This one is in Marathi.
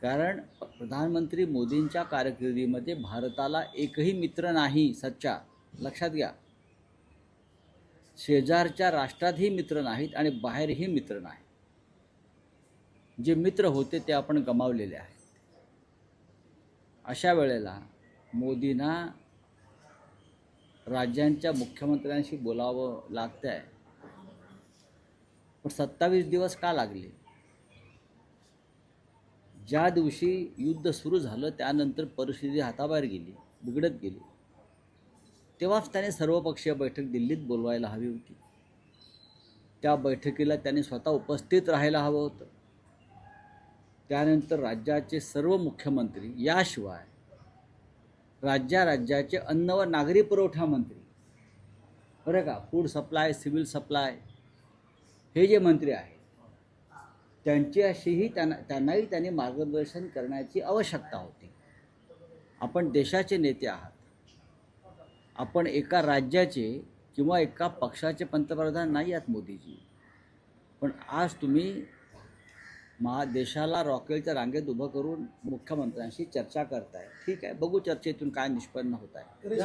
कारण प्रधानमंत्री मोदींच्या कारकिर्दीमध्ये भारताला एकही मित्र नाही सच्चा, लक्षात घ्या. शेजारच्या राष्ट्रातही मित्र नाहीत आणि बाहेरही मित्र नाही. जे मित्र होते ते आपण गमावलेले आहेत. अशा वेळेला मोदींना राज्यांच्या मुख्यमंत्र्यांशी बोलावं लागतं आहे. पण 27 दिवस का लागले? ज्या दिवशी युद्ध सुरू झालं त्यानंतर परिस्थिती हाताबाहेर गेली, बिघडत गेली, तेव्हाच त्याने सर्वपक्षीय बैठक दिल्लीत बोलवायला हवी होती. त्या बैठकीला त्याने स्वतः उपस्थित राहायला हवं होतं. त्यानंतर राज्याचे सर्व मुख्यमंत्री, याशिवाय राज्याचे अन्न व नागरी पुरवठा मंत्री, बरं का, फूड सप्लाय, सिव्हिल सप्लाय, हे जे मंत्री आहेत त्यांच्याशीही त्यांनाही त्यांनी मार्गदर्शन करण्याची आवश्यकता होती. आपण देशाचे नेते आहात. आपण एका राज्याचे किंवा एका पक्षाचे पंतप्रधान नाही आहात मोदीजी. पण आज तुम्ही देशाला रॉकेलच्या रांगेत उभं करून मुख्यमंत्र्यांशी चर्चा करताय. ठीक आहे, बघू चर्चेतून काय निष्पन्न होत आहे.